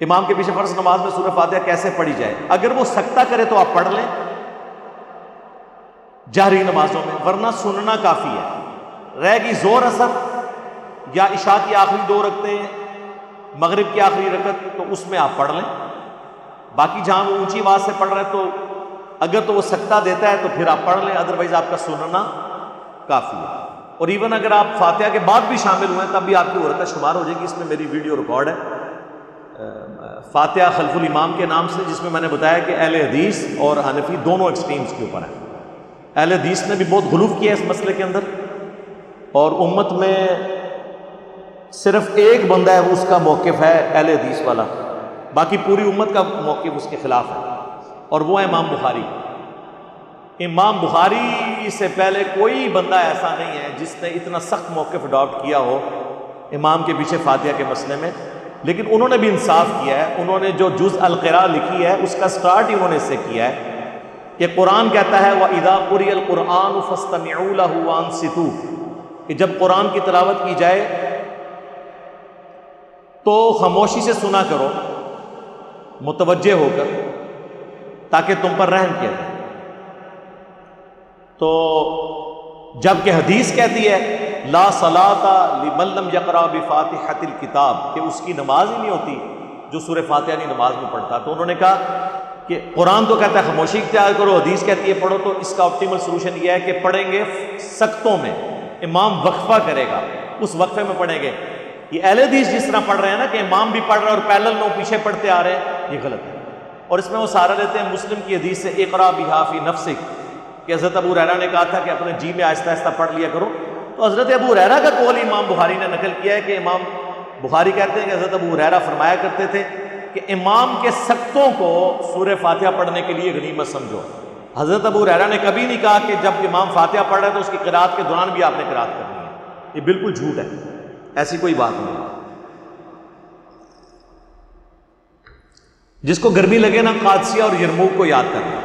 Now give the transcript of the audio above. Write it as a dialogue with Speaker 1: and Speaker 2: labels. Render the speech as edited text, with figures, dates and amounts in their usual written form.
Speaker 1: امام کے پیچھے فرض نماز میں سورہ فاتحہ کیسے پڑھی جائے؟ اگر وہ سکتہ کرے تو آپ پڑھ لیں جہری نمازوں میں، ورنہ سننا کافی ہے۔ رہ گئی زور اثر یا عشاء کی آخری 2 رکعتیں، مغرب کی آخری رکعت، تو اس میں آپ پڑھ لیں۔ باقی جہاں وہ اونچی آواز سے پڑھ رہے ہیں تو اگر تو وہ سکتہ دیتا ہے تو پھر آپ پڑھ لیں، ادروائز آپ کا سننا کافی ہے۔ اور ایون اگر آپ فاتحہ کے بعد بھی شامل ہوئے ہیں تب بھی آپ کی رکعت شمار ہو جائے گی۔ اس میں میری ویڈیو ریکارڈ ہے فاتحہ خلف الامام کے نام سے، جس میں میں نے بتایا کہ اہل حدیث اور حنفی دونوں ایکسٹریمز کے اوپر ہیں۔ اہل حدیث نے بھی بہت غلو کیا ہے اس مسئلے کے اندر، اور امت میں صرف ایک بندہ ہے اس کا موقف ہے اہل حدیث والا، باقی پوری امت کا موقف اس کے خلاف ہے، اور وہ ہے امام بخاری۔ امام بخاری سے پہلے کوئی بندہ ایسا نہیں ہے جس نے اتنا سخت موقف اڈاپٹ کیا ہو امام کے پیچھے فاتحہ کے مسئلے میں، لیکن انہوں نے بھی انصاف کیا ہے۔ انہوں نے جو جز القراء لکھی ہے اس کا سٹارٹ ہی انہوں نے اس سے کیا ہے کہ قرآن کہتا ہے وَإِذَا قُرِئَ الْقُرْآنُ فَاسْتَمِعُوا لَهُ وَأَنصِتُوا، کہ جب قرآن کی تلاوت کی جائے تو خاموشی سے سنا کرو، متوجہ ہو کر، تاکہ تم پر رحم کیا جائے۔ تو جب کہ حدیث کہتی ہے لا صلاۃ لمن لم یقرأ بفاتحۃ الکتاب، کہ اس کی نماز ہی نہیں ہوتی جو سورہ فاتحہ نہیں نماز میں پڑھتا، تو انہوں نے کہا کہ قرآن تو کہتا ہے خاموشی اختیار کرو، حدیث کہتی ہے پڑھو، تو اس کا آپٹیمل سولوشن یہ ہے کہ پڑھیں گے سکتوں میں، امام وقفہ کرے گا، اس وقفے میں پڑھیں گے۔ یہ اہل حدیث جس طرح پڑھ رہے ہیں نا کہ امام بھی پڑھ رہا ہے اور پیرلل میں پیچھے پڑھتے آ رہے ہیں، یہ غلط ہے۔ اور اس میں وہ سہارا لیتے ہیں مسلم کی حدیث سے اقرا بہا فی نفسک، کہ حضرت ابو ہریرہ نے کہا تھا کہ اپنے جی میں آہستہ آہستہ پڑھ لیا کرو، تو حضرت ابو ہریرہ کا قول امام بخاری نے نقل کیا ہے کہ امام بخاری کہتے ہیں کہ حضرت ابو ہریرہ فرمایا کرتے تھے کہ امام کے سکتوں کو سورہ فاتحہ پڑھنے کے لیے غنیمت سمجھو۔ حضرت ابو ہریرہ نے کبھی نہیں کہا کہ جب امام فاتحہ پڑھ رہا ہے تو اس کی قرات کے دوران بھی آپ نے قرات کرنی ہے، یہ بالکل جھوٹ ہے، ایسی کوئی بات نہیں۔ جس کو گرمی لگے نا قادسیہ اور یرموک کو یاد کرنا۔